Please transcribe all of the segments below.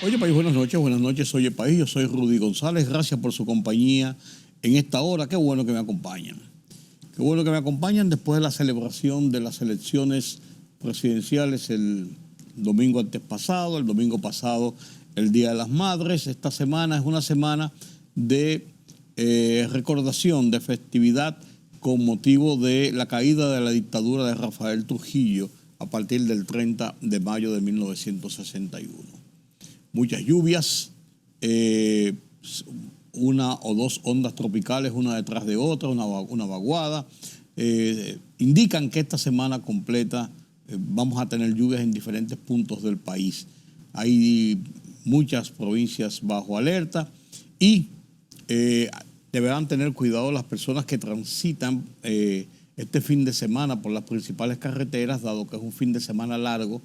Oye, país, buenas noches, oye, país, yo soy Rudy González, gracias por su compañía en esta hora, qué bueno que me acompañan. Qué bueno que me acompañan después de la celebración de las elecciones presidenciales el domingo antes pasado, el domingo pasado el Día de las Madres. Esta semana es una semana de recordación, de festividad con motivo de la caída de la dictadura de Rafael Trujillo a partir del 30 de mayo de 1961. Muchas lluvias, una o dos ondas tropicales, una detrás de otra, una vaguada, indican que esta semana completa vamos a tener lluvias en diferentes puntos del país. Hay muchas provincias bajo alerta y deberán tener cuidado las personas que transitan este fin de semana por las principales carreteras, dado que es un fin de semana largo.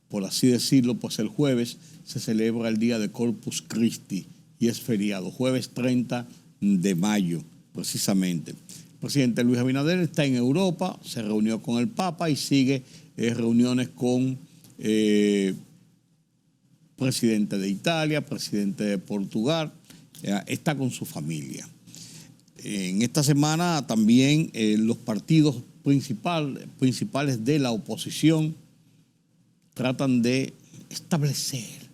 Por así decirlo, pues el jueves se celebra el día de Corpus Christi y es feriado, jueves 30 de mayo, precisamente. El presidente Luis Abinader está en Europa, se reunió con el Papa y sigue reuniones con presidente de Italia, presidente de Portugal, está con su familia. En esta semana también los partidos principales de la oposición tratan de establecer,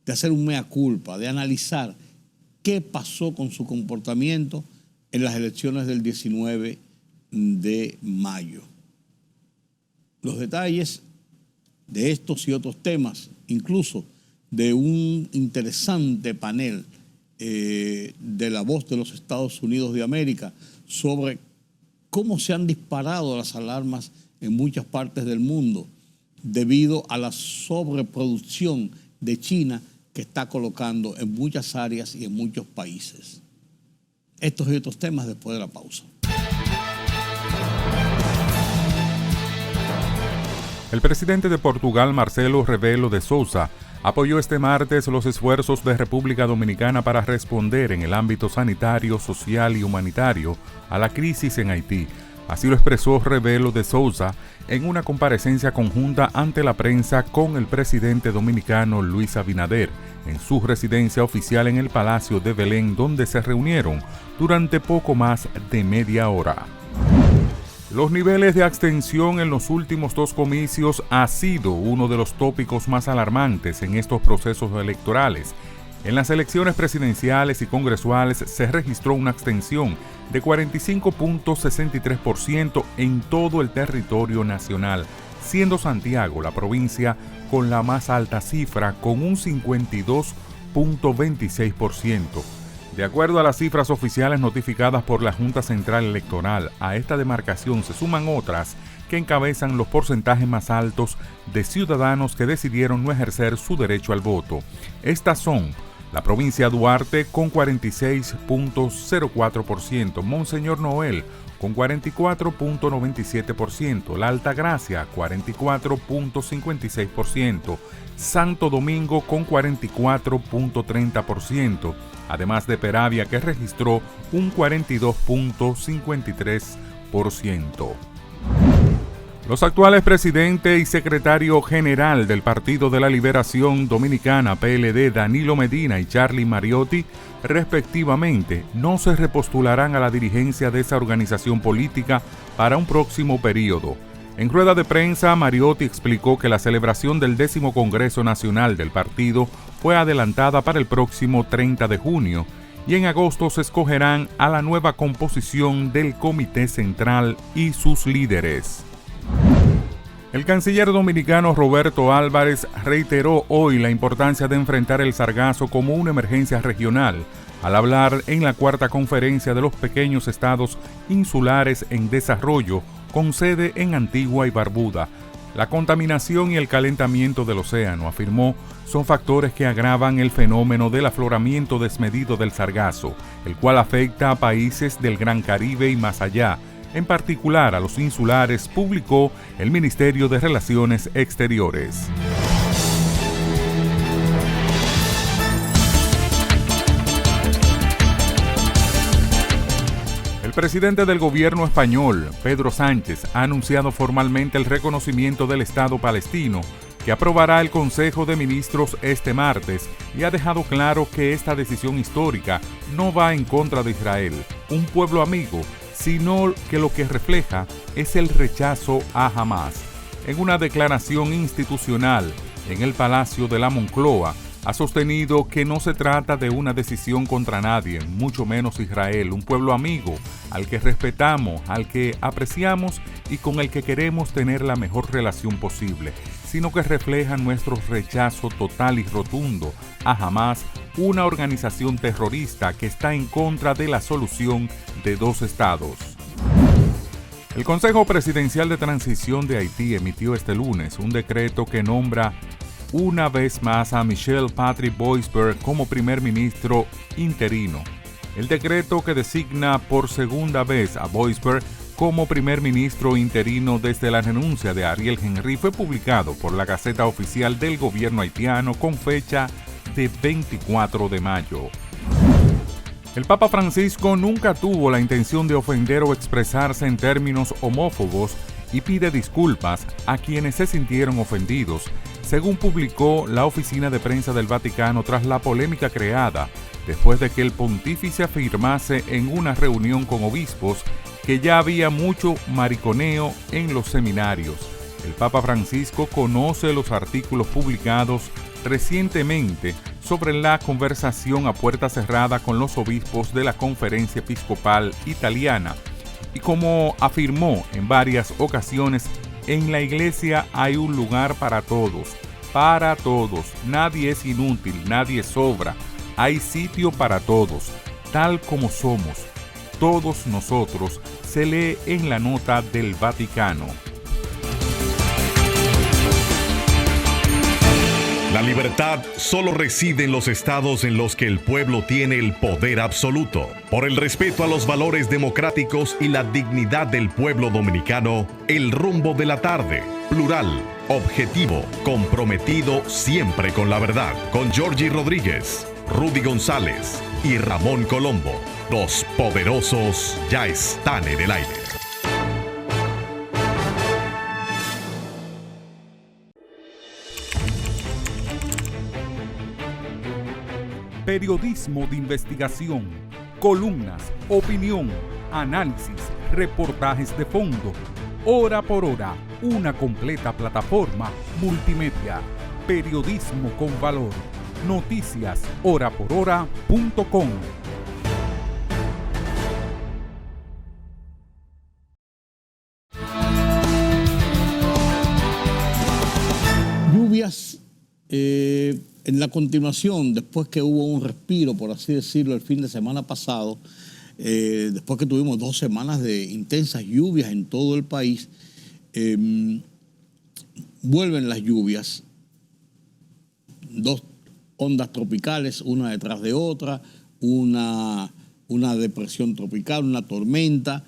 de hacer un mea culpa, de analizar qué pasó con su comportamiento en las elecciones del 19 de mayo. Los detalles de estos y otros temas, incluso de un interesante panel de La Voz de los Estados Unidos de América sobre cómo se han disparado las alarmas en muchas partes del mundo debido a la sobreproducción de China que está colocando en muchas áreas y en muchos países. Estos y otros temas después de la pausa. El presidente de Portugal, Marcelo Rebelo de Sousa, apoyó este martes los esfuerzos de República Dominicana para responder en el ámbito sanitario, social y humanitario a la crisis en Haití. Así lo expresó Rebelo de Sousa en una comparecencia conjunta ante la prensa con el presidente dominicano Luis Abinader en su residencia oficial en el Palacio de Belén, donde se reunieron durante poco más de media hora. Los niveles de abstención en los últimos dos comicios ha sido uno de los tópicos más alarmantes en estos procesos electorales. En las elecciones presidenciales y congresuales se registró una abstención de 45.63% en todo el territorio nacional, siendo Santiago la provincia con la más alta cifra, con un 52.26%. De acuerdo a las cifras oficiales notificadas por la Junta Central Electoral, a esta demarcación se suman otras que encabezan los porcentajes más altos de ciudadanos que decidieron no ejercer su derecho al voto. Estas son la provincia de Duarte con 46.04%, Monseñor Noel con 44.97%, La Altagracia 44.56%, Santo Domingo con 44.30%, además de Peravia, que registró un 42.53%. Los actuales presidente y secretario general del Partido de la Liberación Dominicana, PLD, Danilo Medina y Charlie Mariotti, respectivamente, no se repostularán a la dirigencia de esa organización política para un próximo periodo. En rueda de prensa, Mariotti explicó que la celebración del 10º Congreso Nacional del partido fue adelantada para el próximo 30 de junio y en agosto se escogerán a la nueva composición del Comité Central y sus líderes. El canciller dominicano Roberto Álvarez reiteró hoy la importancia de enfrentar el sargazo como una emergencia regional, al hablar en la cuarta conferencia de los pequeños estados insulares en desarrollo, con sede en Antigua y Barbuda. La contaminación y el calentamiento del océano, afirmó, son factores que agravan el fenómeno del afloramiento desmedido del sargazo, el cual afecta a países del Gran Caribe y más allá, en particular a los insulares, publicó el Ministerio de Relaciones Exteriores. El presidente del gobierno español, Pedro Sánchez, ha anunciado formalmente el reconocimiento del Estado palestino, que que aprobará el Consejo de Ministros este martes, y ha dejado claro que esta decisión histórica no va en contra de Israel, un pueblo amigo, sino que lo que refleja es el rechazo a Hamás. En una declaración institucional en el Palacio de la Moncloa, ha sostenido que no se trata de una decisión contra nadie, mucho menos Israel, un pueblo amigo, al que respetamos, al que apreciamos y con el que queremos tener la mejor relación posible, sino que refleja nuestro rechazo total y rotundo a Hamás, una organización terrorista que está en contra de la solución de dos estados. El Consejo Presidencial de Transición de Haití emitió este lunes un decreto que nombra una vez más a Michel Patrick Boisper como primer ministro interino. El decreto que designa por segunda vez a Boisper como primer ministro interino desde la renuncia de Ariel Henry fue publicado por la Gaceta Oficial del Gobierno haitiano con fecha de 24 de mayo. El Papa Francisco nunca tuvo la intención de ofender o expresarse en términos homófobos y pide disculpas a quienes se sintieron ofendidos, según publicó la oficina de prensa del Vaticano tras la polémica creada después de que el pontífice afirmase en una reunión con obispos que ya había mucho mariconeo en los seminarios. El Papa Francisco conoce los artículos publicados recientemente sobre la conversación a puerta cerrada con los obispos de la Conferencia Episcopal Italiana, y como afirmó en varias ocasiones, en la iglesia hay un lugar para todos, nadie es inútil, nadie sobra, hay sitio para todos, tal como somos, todos nosotros, se lee en la nota del Vaticano. La libertad solo reside en los estados en los que el pueblo tiene el poder absoluto. Por el respeto a los valores democráticos y la dignidad del pueblo dominicano, El Rumbo de la Tarde, plural, objetivo, comprometido siempre con la verdad. Con Georgie Rodríguez, Rudy González y Ramón Colombo. Los poderosos ya están en el aire. Periodismo de investigación, columnas, opinión, análisis, reportajes de fondo, hora por hora, una completa plataforma multimedia. Periodismo con valor. Noticias horaporhora.com. Lluvias en la continuación, después que hubo un respiro, por así decirlo, el fin de semana pasado, después que tuvimos 2 semanas de intensas lluvias en todo el país, vuelven las lluvias, 2 ondas tropicales, una detrás de otra, una depresión tropical, una tormenta,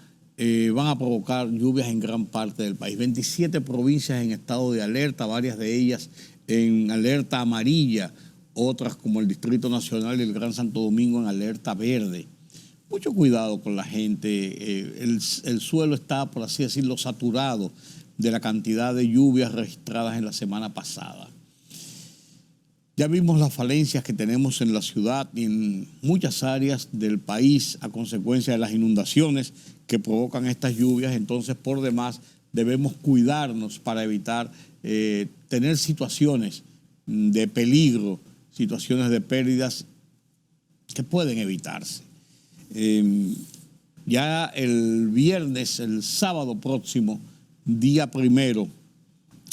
van a provocar lluvias en gran parte del país. 27 provincias en estado de alerta, varias de ellas en alerta amarilla, otras como el Distrito Nacional y el Gran Santo Domingo en alerta verde. Mucho cuidado con la gente, el suelo está, por así decirlo, saturado de la cantidad de lluvias registradas en la semana pasada. Ya vimos las falencias que tenemos en la ciudad y en muchas áreas del país a consecuencia de las inundaciones que provocan estas lluvias, entonces por demás debemos cuidarnos para evitar tener situaciones de peligro, situaciones de pérdidas que pueden evitarse. Ya el viernes, el sábado próximo, día 1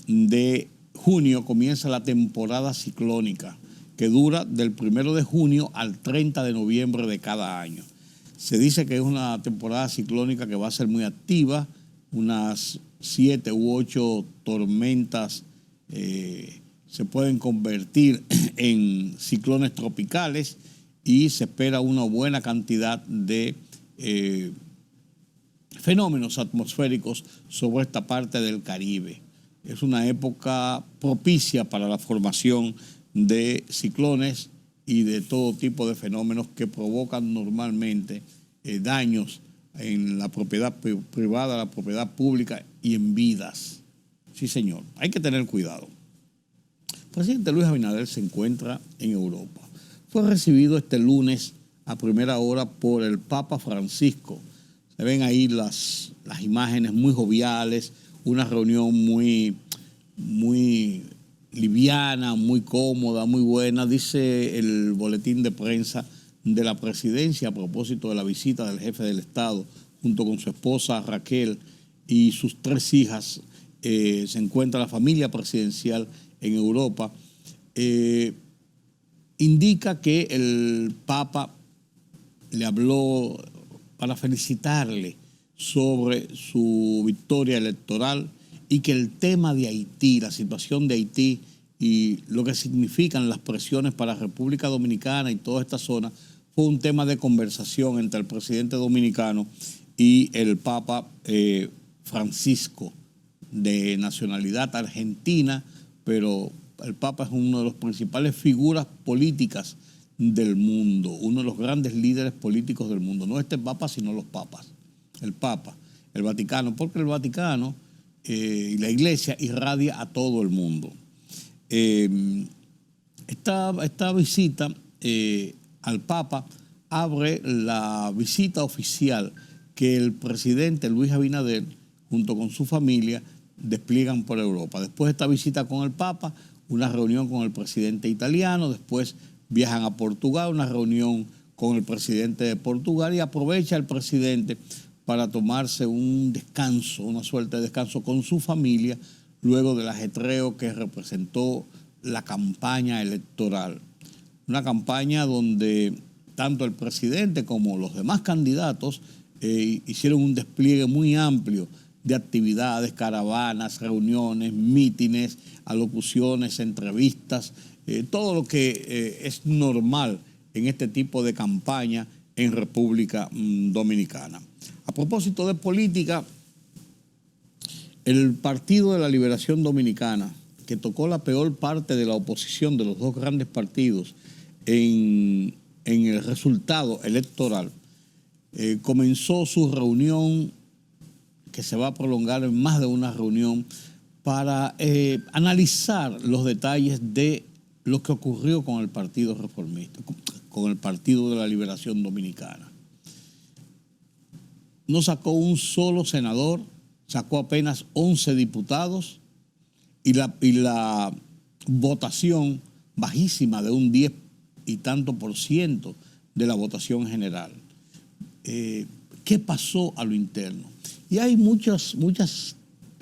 de junio, comienza la temporada ciclónica, que dura del 1 de junio al 30 de noviembre de cada año. Se dice que es una temporada ciclónica que va a ser muy activa, unas 7 u 8 tormentas se pueden convertir en ciclones tropicales y se espera una buena cantidad de fenómenos atmosféricos sobre esta parte del Caribe. Es una época propicia para la formación de ciclones y de todo tipo de fenómenos que provocan normalmente daños en la propiedad privada, la propiedad pública y en vidas. Sí, señor, hay que tener cuidado. El presidente Luis Abinader se encuentra en Europa. Fue recibido este lunes a primera hora por el Papa Francisco. Se ven ahí las imágenes muy joviales, una reunión muy liviana, muy cómoda, muy buena, dice el boletín de prensa de la presidencia a propósito de la visita del jefe del Estado junto con su esposa Raquel y sus 3 hijas. Se encuentra la familia presidencial en Europa. Indica que el Papa le habló para felicitarle sobre su victoria electoral y que el tema de Haití, la situación de Haití y lo que significan las presiones para la República Dominicana y toda esta zona fue un tema de conversación entre el presidente dominicano y el Papa Francisco, de nacionalidad argentina, pero el Papa es uno de los principales figuras políticas del mundo, uno de los grandes líderes políticos del mundo. No este Papa, sino los papas. El Papa, el Vaticano, porque el Vaticano y la Iglesia irradia a todo el mundo. Esta visita al Papa abre la visita oficial que el presidente Luis Abinader, junto con su familia, despliegan por Europa. Después de esta visita con el Papa, una reunión con el presidente italiano, después viajan a Portugal, una reunión con el presidente de Portugal, y aprovecha el presidente para tomarse un descanso, una suerte de descanso con su familia, luego del ajetreo que representó la campaña electoral. Una campaña donde tanto el presidente como los demás candidatos hicieron un despliegue muy amplio de actividades, caravanas, reuniones, mítines, alocuciones, entrevistas, todo lo que es normal en este tipo de campaña en República Dominicana. A propósito de política, el Partido de la Liberación Dominicana, que tocó la peor parte de la oposición de los 2 grandes partidos en el resultado electoral, comenzó su reunión, que se va a prolongar en más de una reunión, para analizar los detalles de lo que ocurrió con el Partido Reformista, con el Partido de la Liberación Dominicana. No sacó un solo senador, sacó apenas 11 diputados y la votación bajísima de un 10 y tanto % de la votación general. ¿Qué pasó a lo interno? Y hay muchas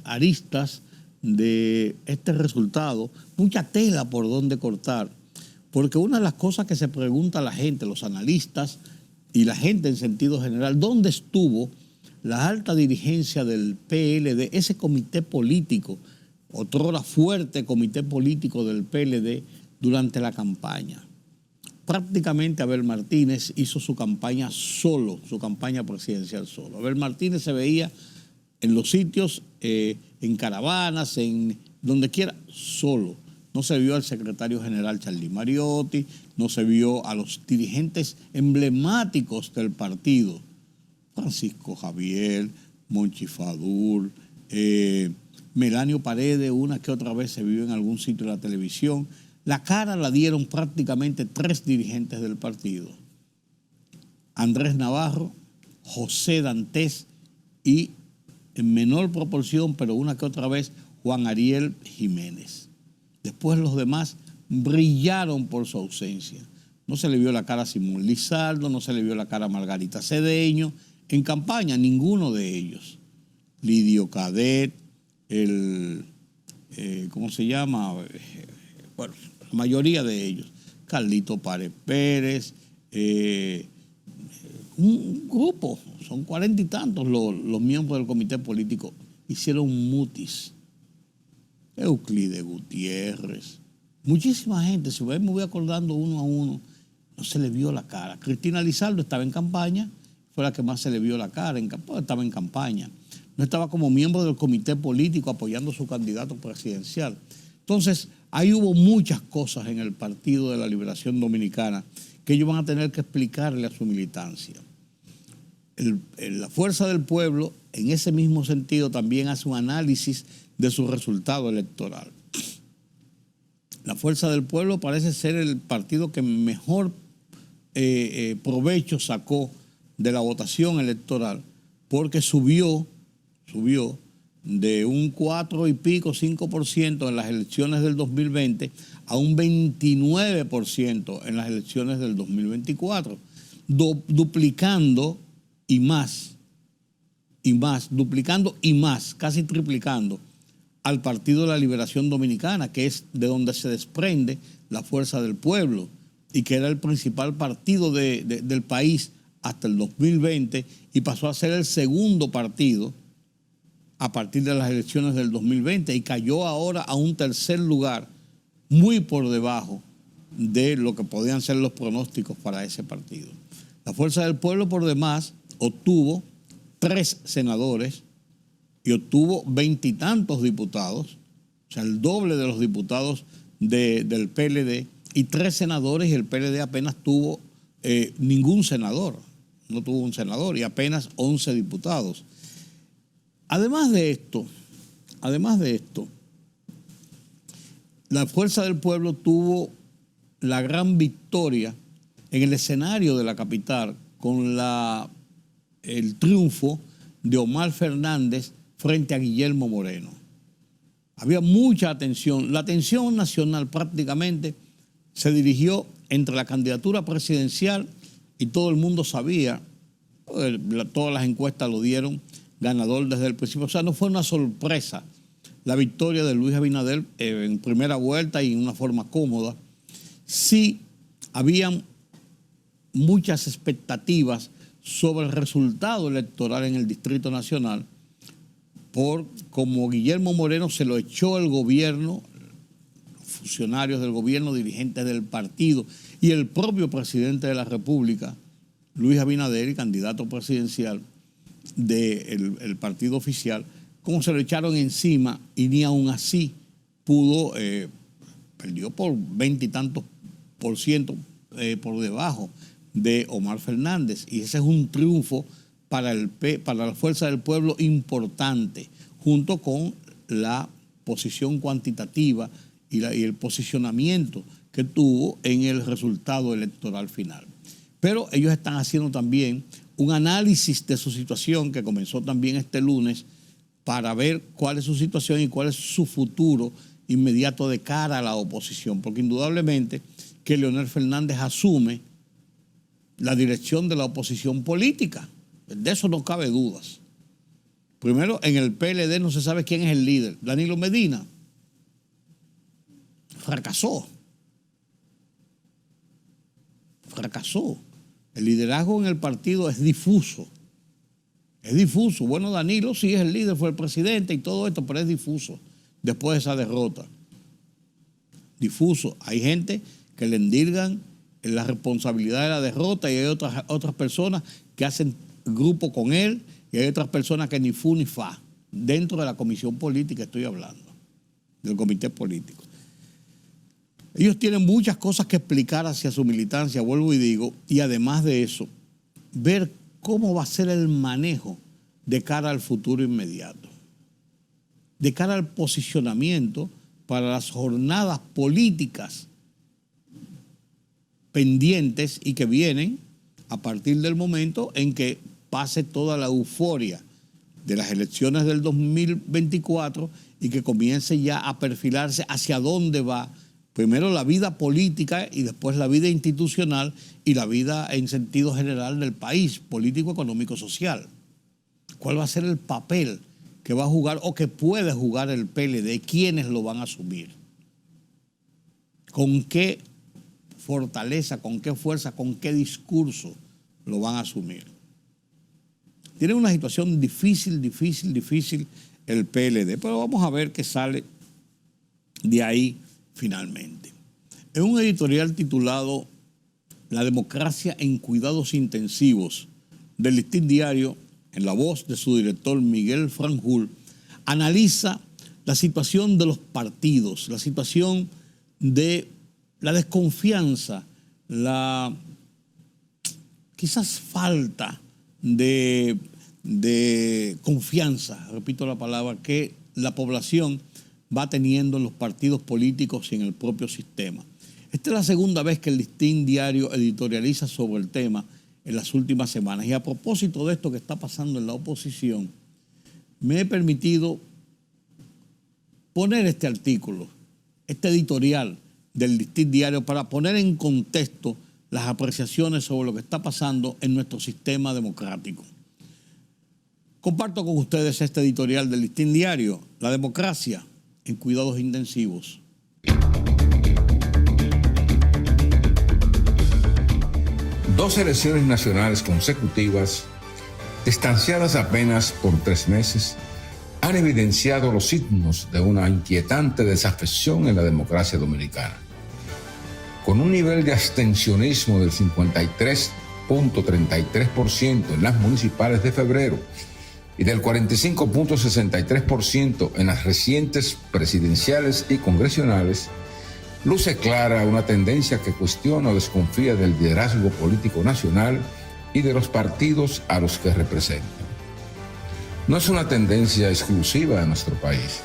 aristas de este resultado, mucha tela por donde cortar, porque una de las cosas que se pregunta la gente, los analistas y la gente en sentido general, ¿dónde estuvo la alta dirigencia del PLD, ese comité político, otrora fuerte comité político del PLD durante la campaña? Prácticamente Abel Martínez hizo su campaña solo, su campaña presidencial solo. Abel Martínez se veía en los sitios, en caravanas, en donde quiera, solo. No se vio al secretario general Charly Mariotti, no se vio a los dirigentes emblemáticos del partido, Francisco Javier, Monchi Fadul, Melanio Paredes, una que otra vez se vio en algún sitio de la televisión. La cara la dieron prácticamente 3 dirigentes del partido: Andrés Navarro, José Dantes y, en menor proporción, pero una que otra vez, Juan Ariel Jiménez. Después los demás brillaron por su ausencia. No se le vio la cara a Simón Lizardo, no se le vio la cara a Margarita Cedeño. En campaña, ninguno de ellos. Lidio Cadet, ¿cómo se llama? Bueno, la mayoría de ellos. Carlito Párez Pérez, un grupo, son 40 y tantos los miembros del comité político, hicieron mutis. Euclides Gutiérrez, muchísima gente, si me voy acordando uno a uno, no se le vio la cara. Cristina Lizardo estaba en campaña, fue la que más se le vio la cara, estaba en campaña. No estaba como miembro del comité político apoyando a su candidato presidencial. Entonces, ahí hubo muchas cosas en el Partido de la Liberación Dominicana que ellos van a tener que explicarle a su militancia. La Fuerza del Pueblo, en ese mismo sentido, también hace un análisis de su resultado electoral. La Fuerza del Pueblo parece ser el partido que mejor provecho sacó de la votación electoral, porque subió de un 4 y pico, 5% en las elecciones del 2020 a un 29% en las elecciones del 2024, duplicando y más, casi triplicando al Partido de la Liberación Dominicana, que es de donde se desprende la Fuerza del Pueblo y que era el principal partido del país hasta el 2020 y pasó a ser el segundo partido a partir de las elecciones del 2020 y cayó ahora a un tercer lugar, muy por debajo de lo que podían ser los pronósticos para ese partido. La Fuerza del Pueblo, por demás, obtuvo 3 senadores y obtuvo 20 y tantos diputados, o sea, el doble de los diputados del PLD, y 3 senadores, y el PLD apenas tuvo ningún senador, no tuvo un senador, y apenas 11 diputados. Además de esto, la Fuerza del Pueblo tuvo la gran victoria en el escenario de la capital con el triunfo de Omar Fernández frente a Guillermo Moreno. Había mucha atención. La atención nacional prácticamente se dirigió entre la candidatura presidencial y todo el mundo sabía, todas las encuestas lo dieron ganador desde el principio. O sea, no fue una sorpresa la victoria de Luis Abinader en primera vuelta y en una forma cómoda. Sí, habían muchas expectativas sobre el resultado electoral en el Distrito Nacional, por como Guillermo Moreno se lo echó el gobierno, funcionarios del gobierno, dirigentes del partido y el propio presidente de la República, Luis Abinader, candidato presidencial del partido oficial, como se lo echaron encima y ni aún así pudo, perdió por 20 y tantos % por debajo de Omar Fernández. Y ese es un triunfo para la Fuerza del Pueblo importante, junto con la posición cuantitativa y el posicionamiento que tuvo en el resultado electoral final. Pero ellos están haciendo también un análisis de su situación que comenzó también este lunes para ver cuál es su situación y cuál es su futuro inmediato de cara a la oposición, porque indudablemente que Leonel Fernández asume la dirección de la oposición política. De eso no cabe dudas. Primero, en el PLD no se sabe quién es el líder. Danilo Medina fracasó. El liderazgo en el partido es difuso. Bueno, Danilo sí es el líder, fue el presidente y todo esto, pero es difuso después de esa derrota. Difuso. Hay gente que le endilgan la responsabilidad de la derrota y hay otras personas que hacen grupo con él y hay otras personas que ni fu ni fa. Dentro de la comisión política estoy hablando, del comité político. Ellos tienen muchas cosas que explicar hacia su militancia, vuelvo y digo, y además de eso, ver cómo va a ser el manejo de cara al futuro inmediato, de cara al posicionamiento para las jornadas políticas pendientes y que vienen a partir del momento en que pase toda la euforia de las elecciones del 2024 y que comience ya a perfilarse hacia dónde va primero la vida política y después la vida institucional y la vida en sentido general del país, político, económico, social. ¿Cuál va a ser el papel que va a jugar o que puede jugar el PLD? ¿Quiénes lo van a asumir? ¿Con qué fortaleza, con qué fuerza, con qué discurso lo van a asumir? Tiene una situación difícil el PLD, pero vamos a ver qué sale de ahí finalmente. En un editorial titulado La democracia en cuidados intensivos del Listín Diario, en la voz de su director Miguel Franjul, analiza la situación de los partidos, la situación de la desconfianza, la quizás falta de confianza, repito la palabra, que la población va teniendo en los partidos políticos y en el propio sistema. Esta es la segunda vez que el Listín Diario editorializa sobre el tema en las últimas semanas. Y a propósito de esto que está pasando en la oposición, me he permitido poner este artículo, este editorial del Listín Diario, para poner en contexto las apreciaciones sobre lo que está pasando en nuestro sistema democrático. Comparto con ustedes este editorial del Listín Diario, La democracia en cuidados intensivos. Dos elecciones nacionales consecutivas, distanciadas apenas por 3 meses, han evidenciado los signos de una inquietante desafección en la democracia dominicana. Con un nivel de abstencionismo del 53.33% en las municipales de febrero y del 45.63% en las recientes presidenciales y congresionales, luce clara una tendencia que cuestiona o desconfía del liderazgo político nacional y de los partidos a los que representan. No es una tendencia exclusiva de nuestro país.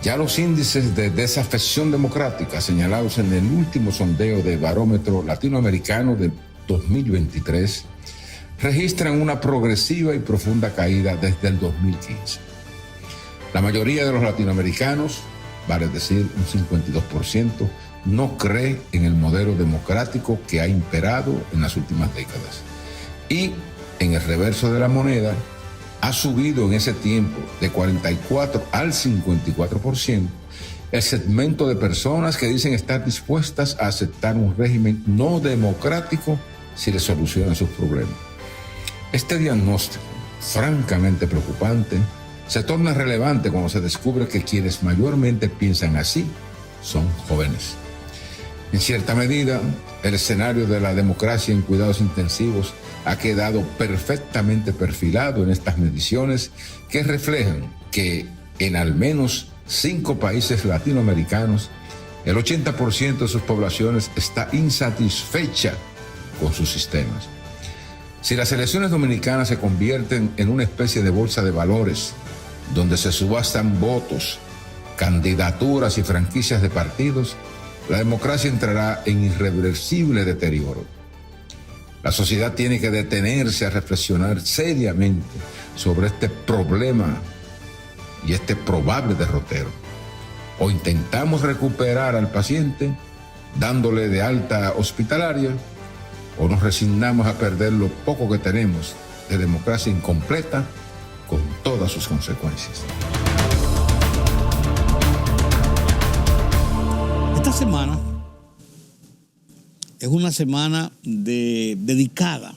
Ya los índices de desafección democrática señalados en el último sondeo de Barómetro Latinoamericano de 2023 registran una progresiva y profunda caída desde el 2015. La mayoría de los latinoamericanos, vale decir un 52%, no cree en el modelo democrático que ha imperado en las últimas décadas. Y en el reverso de la moneda, ha subido en ese tiempo de 44 al 54% el segmento de personas que dicen estar dispuestas a aceptar un régimen no democrático si le soluciona sus problemas. Este diagnóstico, francamente preocupante, se torna relevante cuando se descubre que quienes mayormente piensan así son jóvenes. En cierta medida, el escenario de la democracia en cuidados intensivos ha quedado perfectamente perfilado en estas mediciones que reflejan que en al menos 5 países latinoamericanos, el 80% de sus poblaciones está insatisfecha con sus sistemas. Si las elecciones dominicanas se convierten en una especie de bolsa de valores, donde se subastan votos, candidaturas y franquicias de partidos, la democracia entrará en irreversible deterioro. La sociedad tiene que detenerse a reflexionar seriamente sobre este problema y este probable derrotero. O intentamos recuperar al paciente dándole de alta hospitalaria, o nos resignamos a perder lo poco que tenemos de democracia incompleta con todas sus consecuencias. Esta semana es una semana dedicada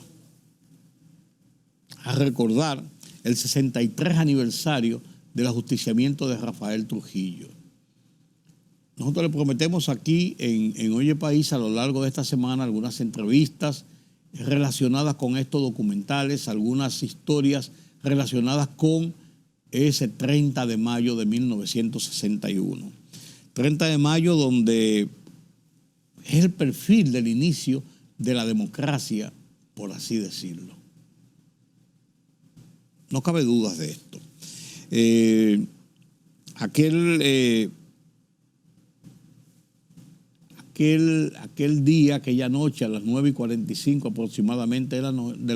a recordar el 63 aniversario del ajusticiamiento de Rafael Trujillo. Nosotros le prometemos aquí en Oye País a lo largo de esta semana algunas entrevistas relacionadas con estos documentales, algunas historias relacionadas con ese 30 de mayo de 1961. 30 de mayo donde es el perfil del inicio de la democracia, por así decirlo. No cabe dudas de esto. Aquel día, aquella noche, a las 9:45 aproximadamente de la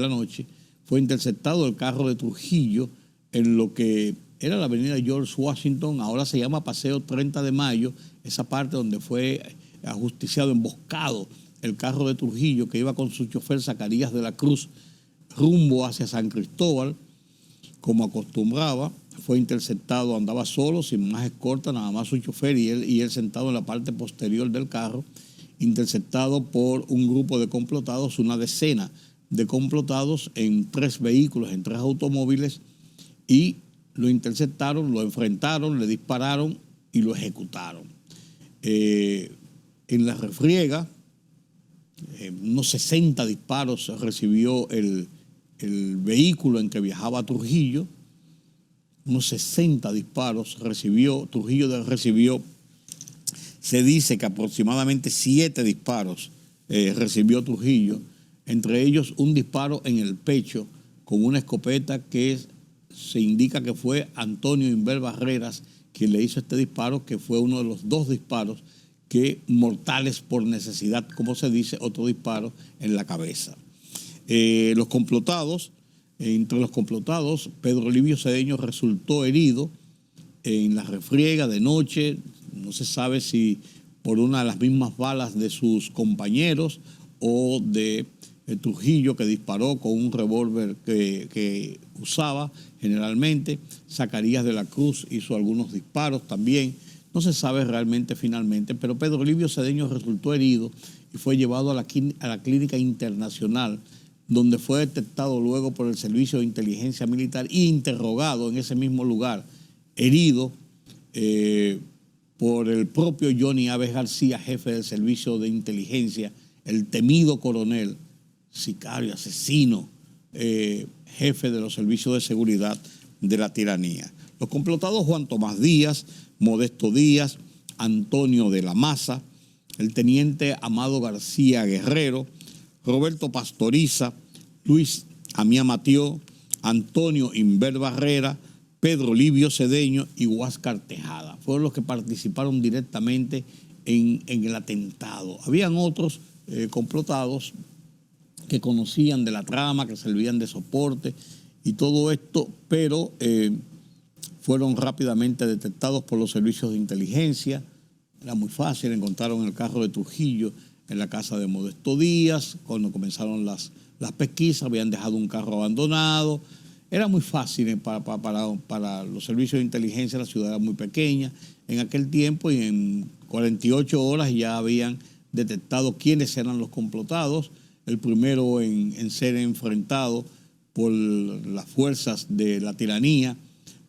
noche, fue interceptado el carro de Trujillo en lo que era la avenida George Washington, ahora se llama Paseo 30 de Mayo, esa parte donde fue ajusticiado, emboscado el carro de Trujillo, que iba con su chofer Zacarías de la Cruz rumbo hacia San Cristóbal, como acostumbraba. Fue interceptado, andaba solo, sin más escolta, nada más su chofer y él sentado en la parte posterior del carro, interceptado por un grupo de complotados, una decena de complotados en 3 vehículos, en 3 automóviles, y lo interceptaron, lo enfrentaron, le dispararon y lo ejecutaron. En la refriega, unos 60 disparos recibió el vehículo en que viajaba Trujillo. Unos 60 disparos recibió Trujillo, se dice que aproximadamente 7 disparos recibió Trujillo, entre ellos un disparo en el pecho con una escopeta que se indica que fue Antonio Inver Barreras quien le hizo este disparo, que fue uno de los 2 disparos que mortales por necesidad, como se dice, otro disparo en la cabeza. Entre los complotados, Pedro Livio Cedeño resultó herido en la refriega de noche. No se sabe si por una de las mismas balas de sus compañeros o de Trujillo, que disparó con un revólver que usaba generalmente. Zacarías de la Cruz hizo algunos disparos también. No se sabe realmente finalmente, pero Pedro Livio Cedeño resultó herido y fue llevado a la Clínica Internacional, donde fue detectado luego por el Servicio de Inteligencia Militar e interrogado en ese mismo lugar, herido por el propio Johnny Aves García, jefe del Servicio de Inteligencia, el temido coronel, sicario, asesino, jefe de los servicios de seguridad de la tiranía. Los complotados: Juan Tomás Díaz, Modesto Díaz, Antonio de la Maza, el teniente Amado García Guerrero, Roberto Pastoriza, Luis Amía Matió, Antonio Inver Barrera, Pedro Livio Cedeño y Huáscar Tejada. Fueron los que participaron directamente en el atentado. Habían otros complotados que conocían de la trama, que servían de soporte y todo esto, pero fueron rápidamente detectados por los servicios de inteligencia. Era muy fácil, encontraron el carro de Trujillo en la casa de Modesto Díaz. Cuando comenzaron las pesquisas, habían dejado un carro abandonado. Era muy fácil para los servicios de inteligencia. La ciudad era muy pequeña en aquel tiempo, y en 48 horas ya habían detectado quiénes eran los complotados. El primero en ser enfrentado por las fuerzas de la tiranía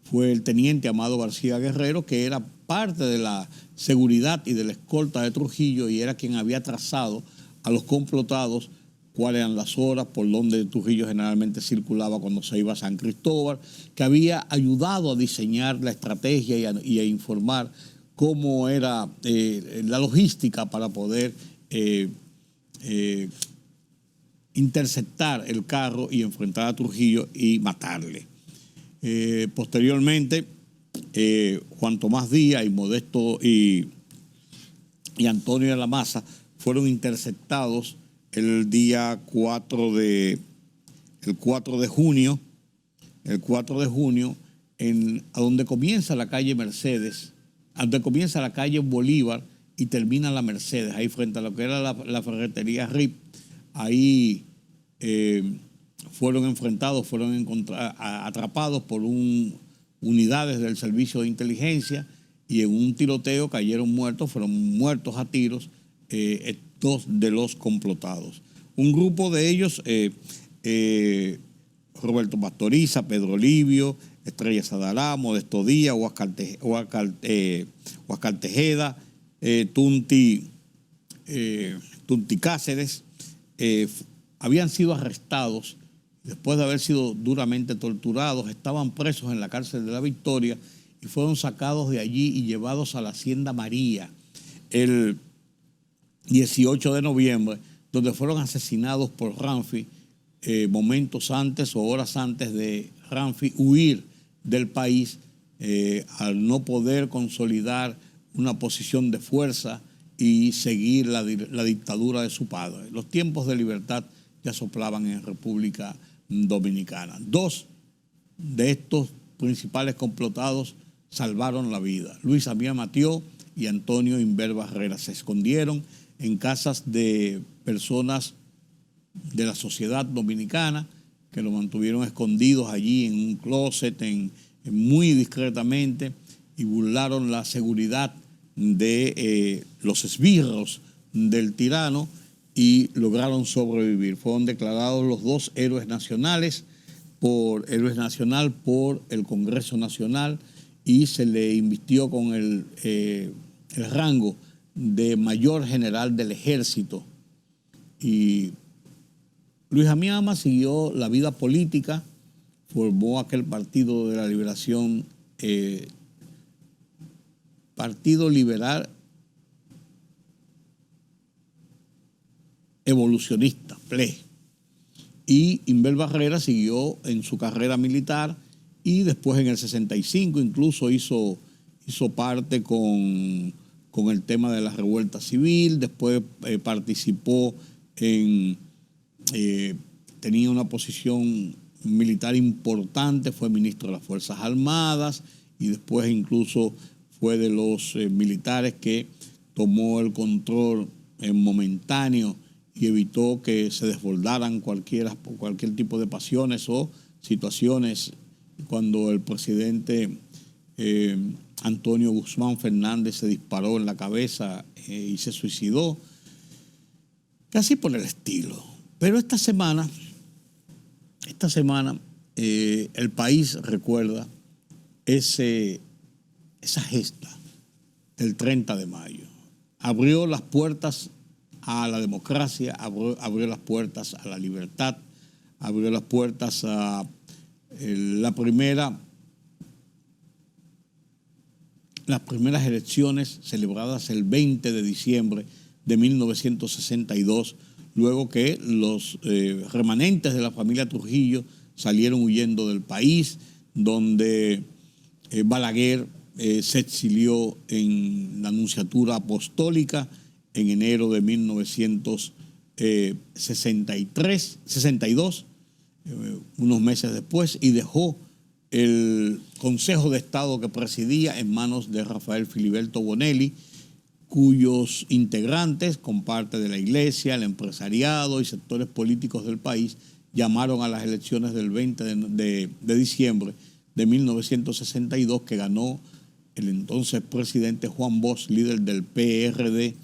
fue el teniente Amado García Guerrero, que era parte de la seguridad y de la escolta de Trujillo, y era quien había trazado a los complotados cuáles eran las horas, por donde Trujillo generalmente circulaba cuando se iba a San Cristóbal, que había ayudado a diseñar la estrategia y a informar cómo era la logística para poder interceptar el carro y enfrentar a Trujillo y matarle. Posteriormente, Juan Tomás Díaz y Modesto y Antonio de la Maza fueron interceptados el 4 de junio, a donde comienza la calle Mercedes, a donde comienza la calle Bolívar y termina la Mercedes, ahí frente a lo que era la ferretería RIP. Ahí fueron enfrentados, atrapados por unidades del servicio de inteligencia, y en un tiroteo cayeron muertos, fueron muertos a tiros 2 de los complotados. Un grupo de ellos, Roberto Pastoriza, Pedro Livio, Estrella Sadará, Modesto Díaz, Huáscar Tejeda, Tunti Cáceres, habían sido arrestados después de haber sido duramente torturados. Estaban presos en la cárcel de la Victoria y fueron sacados de allí y llevados a la Hacienda María el 18 de noviembre, donde fueron asesinados por Ramfi momentos antes o horas antes de Ramfi huir del país al no poder consolidar una posición de fuerza y seguir la dictadura de su padre. Los tiempos de libertad ya soplaban en República Dominicana. 2 de estos principales complotados salvaron la vida: Luis Amía Matió y Antonio Inver Barrera. Se escondieron en casas de personas de la sociedad dominicana, que lo mantuvieron escondidos allí en un closet, muy discretamente, y burlaron la seguridad de los esbirros del tirano y lograron sobrevivir. Fueron declarados los 2 héroes nacionales por el Congreso Nacional, y se le invistió con el rango de mayor general del ejército. Y Luis Amiama siguió la vida política, formó aquel Partido de la Liberación, Partido Liberal Evolucionista, PLE. Y Inver Barrera siguió en su carrera militar, y después en el 65 incluso hizo hizo parte con el tema de la revuelta civil, después participó tenía una posición militar importante, fue ministro de las Fuerzas Armadas y después incluso fue de los militares que tomó el control momentáneo y evitó que se desbordaran cualquier tipo de pasiones o situaciones cuando el presidente Antonio Guzmán Fernández se disparó en la cabeza y se suicidó, casi por el estilo. Pero esta semana el país recuerda esa gesta del 30 de mayo. Abrió las puertas a la democracia, abrió las puertas a la libertad, abrió las puertas a las primeras elecciones celebradas el 20 de diciembre de 1962, luego que los remanentes de la familia Trujillo salieron huyendo del país, donde Balaguer se exilió en la Nunciatura Apostólica en enero de 1962, unos meses después, y dejó el Consejo de Estado que presidía en manos de Rafael Filiberto Bonelli, cuyos integrantes, con parte de la iglesia, el empresariado y sectores políticos del país, llamaron a las elecciones del 20 de diciembre de 1962, que ganó el entonces presidente Juan Bosch, líder del PRD,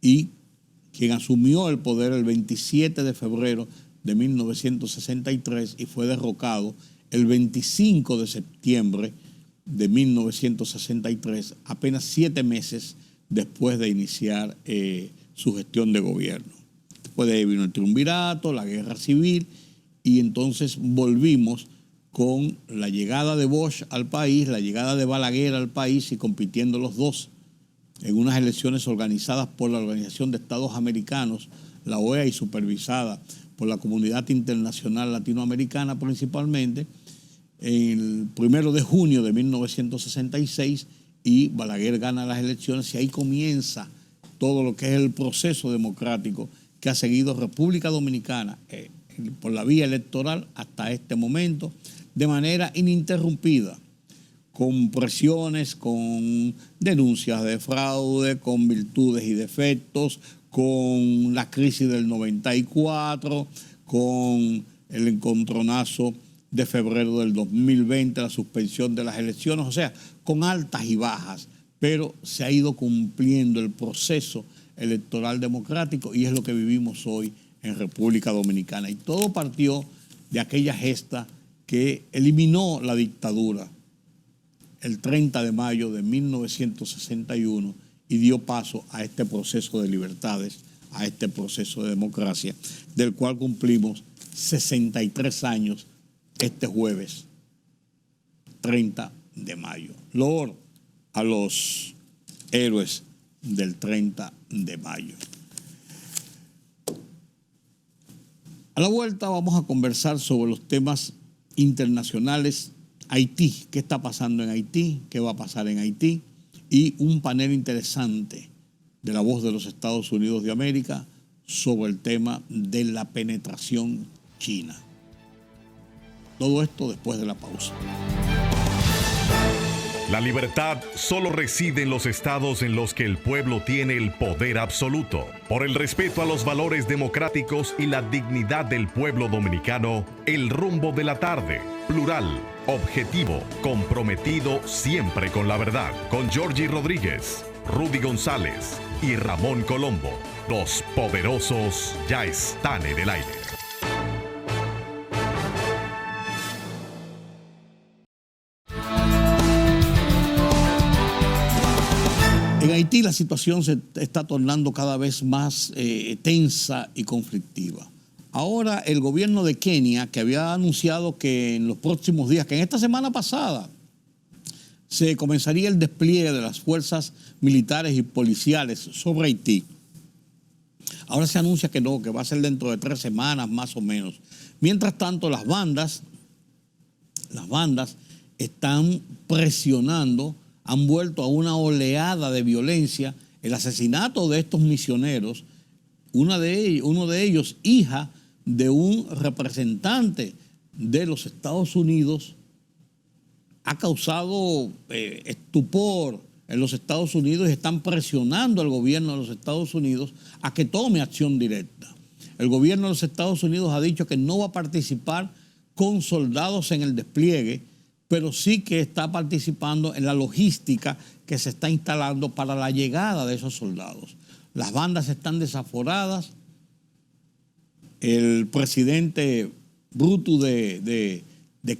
y quien asumió el poder el 27 de febrero de 1963 y fue derrocado el 25 de septiembre de 1963, apenas 7 meses después de iniciar su gestión de gobierno. Después de ahí vino el triunvirato, la guerra civil, y entonces volvimos con la llegada de Bosch al país, la llegada de Balaguer al país y compitiendo los dos en unas elecciones organizadas por la Organización de Estados Americanos, la OEA, y supervisada por la comunidad internacional latinoamericana principalmente, el 1 de junio de 1966, y Balaguer gana las elecciones y ahí comienza todo lo que es el proceso democrático que ha seguido República Dominicana por la vía electoral hasta este momento de manera ininterrumpida, con presiones, con denuncias de fraude, con virtudes y defectos, con la crisis del 94, con el encontronazo de febrero del 2020, la suspensión de las elecciones, o sea, con altas y bajas, pero se ha ido cumpliendo el proceso electoral democrático y es lo que vivimos hoy en República Dominicana. Y todo partió de aquella gesta que eliminó la dictadura el 30 de mayo de 1961 y dio paso a este proceso de libertades, a este proceso de democracia, del cual cumplimos 63 años este jueves 30 de mayo. Loor a los héroes del 30 de mayo. A la vuelta vamos a conversar sobre los temas internacionales. Haití, ¿qué está pasando en Haití? ¿Qué va a pasar en Haití? Y un panel interesante de La Voz de los Estados Unidos de América sobre el tema de la penetración china. Todo esto después de la pausa. La libertad solo reside en los estados en los que el pueblo tiene el poder absoluto. Por el respeto a los valores democráticos y la dignidad del pueblo dominicano, El Rumbo de la Tarde, plural, objetivo, comprometido siempre con la verdad. Con Georgie Rodríguez, Rudy González y Ramón Colombo. Los poderosos ya están en el aire. En Haití la situación se está tornando cada vez más tensa y conflictiva. Ahora el gobierno de Kenia, que había anunciado que en los próximos días, que en esta semana pasada, se comenzaría el despliegue de las fuerzas militares y policiales sobre Haití. Ahora se anuncia que no, que va a ser dentro de 3 semanas más o menos. Mientras tanto, las bandas están presionando han vuelto a una oleada de violencia. El asesinato de estos misioneros, uno de ellos, hija de un representante de los Estados Unidos, ha causado estupor en los Estados Unidos y están presionando al gobierno de los Estados Unidos a que tome acción directa. El gobierno de los Estados Unidos ha dicho que no va a participar con soldados en el despliegue, pero sí que está participando en la logística que se está instalando para la llegada de esos soldados. Las bandas están desaforadas. El presidente Bruto de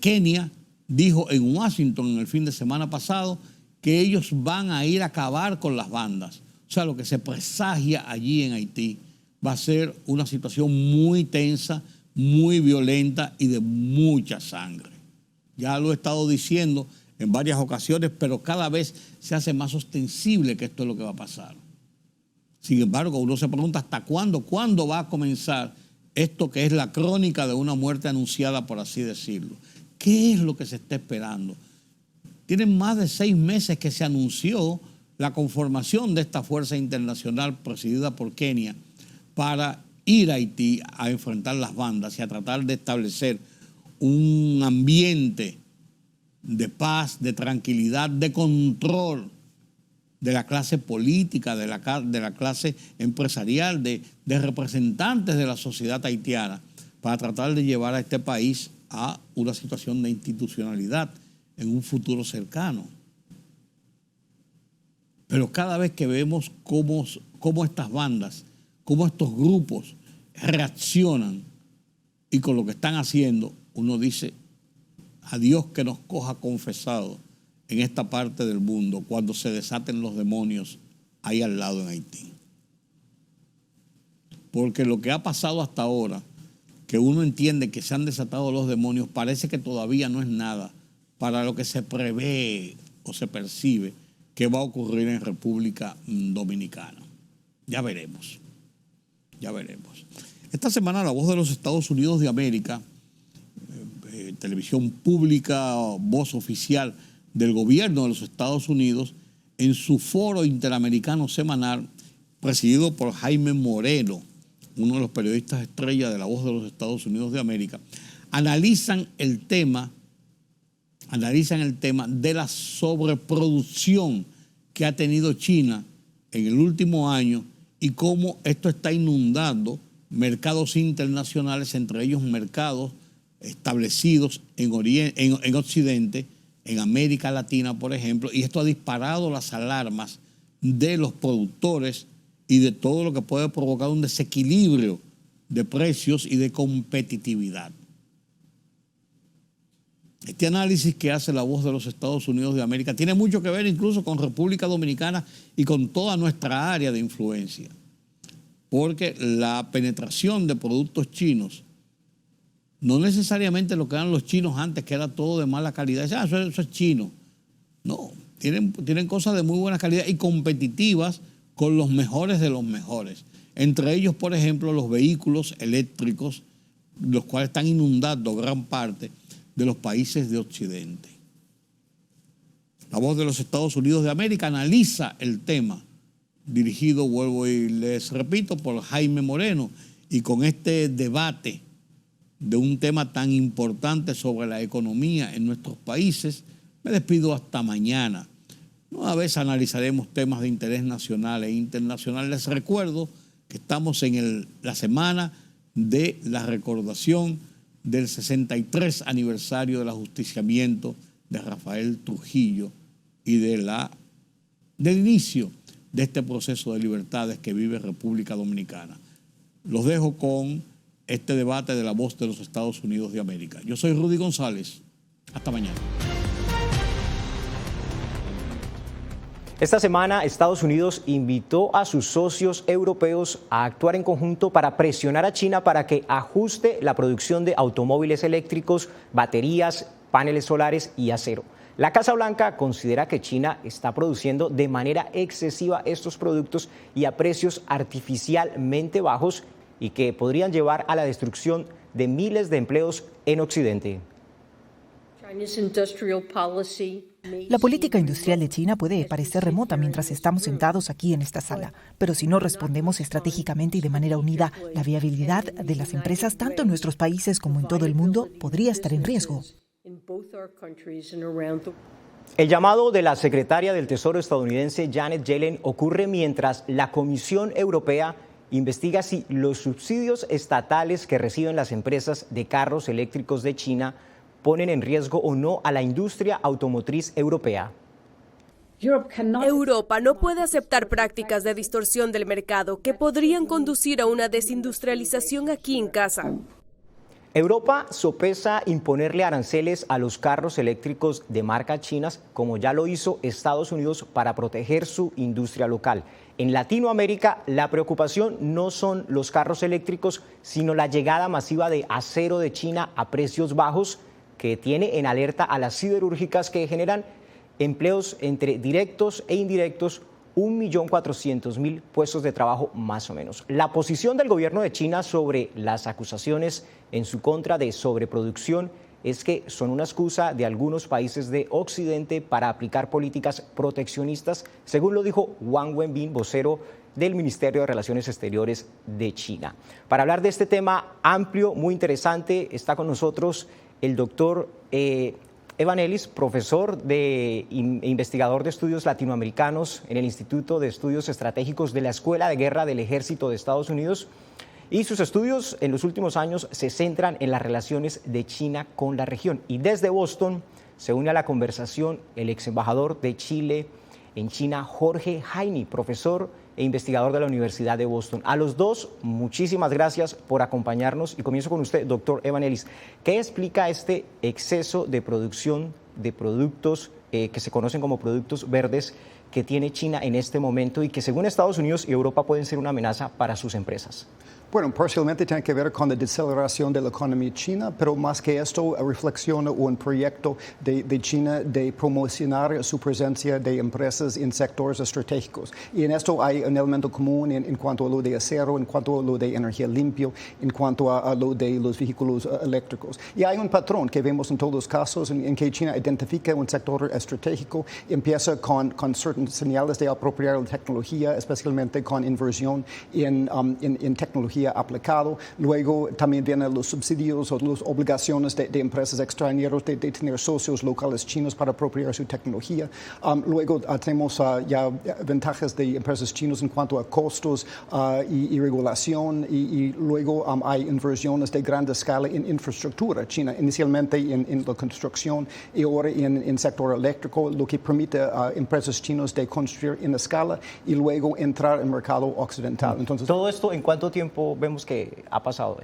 Kenia dijo en Washington en el fin de semana pasado que ellos van a ir a acabar con las bandas. O sea, lo que se presagia allí en Haití va a ser una situación muy tensa, muy violenta y de mucha sangre. Ya lo he estado diciendo en varias ocasiones, pero cada vez se hace más ostensible que esto es lo que va a pasar. Sin embargo, uno se pregunta hasta cuándo va a comenzar esto que es la crónica de una muerte anunciada, por así decirlo. ¿Qué es lo que se está esperando? Tienen más de 6 meses que se anunció la conformación de esta fuerza internacional presidida por Kenia para ir a Haití a enfrentar las bandas y a tratar de establecer un ambiente de paz, de tranquilidad, de control de la clase política, de la clase empresarial, de representantes de la sociedad haitiana, para tratar de llevar a este país a una situación de institucionalidad en un futuro cercano. Pero cada vez que vemos cómo estas bandas, cómo estos grupos reaccionan y con lo que están haciendo, uno dice, a Dios que nos coja confesado en esta parte del mundo cuando se desaten los demonios ahí al lado en Haití. Porque lo que ha pasado hasta ahora, que uno entiende que se han desatado los demonios, parece que todavía no es nada para lo que se prevé o se percibe que va a ocurrir en República Dominicana. Ya veremos. Ya veremos. Esta semana La Voz de los Estados Unidos de América, televisión pública, voz oficial del gobierno de los Estados Unidos, en su foro interamericano semanal, presidido por Jaime Moreno, uno de los periodistas estrella de La Voz de los Estados Unidos de América, analizan el tema de la sobreproducción que ha tenido China en el último año y cómo esto está inundando mercados internacionales, entre ellos mercados establecidos en Occidente, en América Latina, por ejemplo, y esto ha disparado las alarmas de los productores y de todo lo que puede provocar un desequilibrio de precios y de competitividad. Este análisis que hace La Voz de los Estados Unidos de América tiene mucho que ver incluso con República Dominicana y con toda nuestra área de influencia, porque la penetración de productos chinos, no necesariamente lo que eran los chinos antes, que era todo de mala calidad. Eso es chino. No, tienen cosas de muy buena calidad y competitivas con los mejores de los mejores. Entre ellos, por ejemplo, los vehículos eléctricos, los cuales están inundando gran parte de los países de Occidente. La Voz de los Estados Unidos de América analiza el tema, dirigido, vuelvo y les repito, por Jaime Moreno, y con este debate de un tema tan importante sobre la economía en nuestros países, me despido hasta mañana. Una vez analizaremos temas de interés nacional e internacional. Les recuerdo que estamos en la semana de la recordación del 63 aniversario del ajusticiamiento de Rafael Trujillo y del inicio de este proceso de libertades que vive República Dominicana. Los dejo con este debate de La Voz de los Estados Unidos de América. Yo soy Rudy González. Hasta mañana. Esta semana, Estados Unidos invitó a sus socios europeos a actuar en conjunto para presionar a China para que ajuste la producción de automóviles eléctricos, baterías, paneles solares y acero. La Casa Blanca considera que China está produciendo de manera excesiva estos productos y a precios artificialmente bajos y que podrían llevar a la destrucción de miles de empleos en Occidente. La política industrial de China puede parecer remota mientras estamos sentados aquí en esta sala, pero si no respondemos estratégicamente y de manera unida, la viabilidad de las empresas, tanto en nuestros países como en todo el mundo, podría estar en riesgo. El llamado de la secretaria del Tesoro estadounidense Janet Yellen ocurre mientras la Comisión Europea investiga si los subsidios estatales que reciben las empresas de carros eléctricos de China ponen en riesgo o no a la industria automotriz europea. Europa no puede aceptar prácticas de distorsión del mercado que podrían conducir a una desindustrialización aquí en casa. Europa sopesa imponerle aranceles a los carros eléctricos de marcas chinas, como ya lo hizo Estados Unidos para proteger su industria local. En Latinoamérica, la preocupación no son los carros eléctricos, sino la llegada masiva de acero de China a precios bajos, que tiene en alerta a las siderúrgicas que generan empleos entre directos e indirectos, 1.400.000 puestos de trabajo más o menos. La posición del gobierno de China sobre las acusaciones en su contra de sobreproducción es que son una excusa de algunos países de Occidente para aplicar políticas proteccionistas, según lo dijo Wang Wenbin, vocero del Ministerio de Relaciones Exteriores de China. Para hablar de este tema amplio, muy interesante, está con nosotros el doctor Evan Ellis, profesor e investigador de estudios latinoamericanos en el Instituto de Estudios Estratégicos de la Escuela de Guerra del Ejército de Estados Unidos, y sus estudios en los últimos años se centran en las relaciones de China con la región. Y desde Boston se une a la conversación el ex embajador de Chile en China, Jorge Heine, profesor e investigador de la Universidad de Boston. A los dos, muchísimas gracias por acompañarnos y comienzo con usted, doctor Evan Ellis. ¿Qué explica este exceso de producción de productos que se conocen como productos verdes que tiene China en este momento y que según Estados Unidos y Europa pueden ser una amenaza para sus empresas? Bueno, parcialmente tiene que ver con la deceleración de la economía china, pero más que esto reflexiona un proyecto de China de promocionar su presencia de empresas en sectores estratégicos. Y en esto hay un elemento común en cuanto a lo de acero, en cuanto a lo de energía limpia, en cuanto a lo de los vehículos eléctricos. Y hay un patrón que vemos en todos los casos en que China identifica un sector estratégico, empieza con ciertas señales de apropiar la tecnología, especialmente con inversión en tecnología aplicado. Luego también vienen los subsidios o las obligaciones de empresas extranjeras de tener socios locales chinos para apropiar su tecnología. Luego tenemos ya ventajas de empresas chinas en cuanto a costos y regulación. Y luego hay inversiones de gran escala en infraestructura china, inicialmente en la construcción y ahora en el sector eléctrico, lo que permite a empresas chinas de construir en escala y luego entrar al mercado occidental. Entonces, ¿todo esto en cuánto tiempo vemos que ha pasado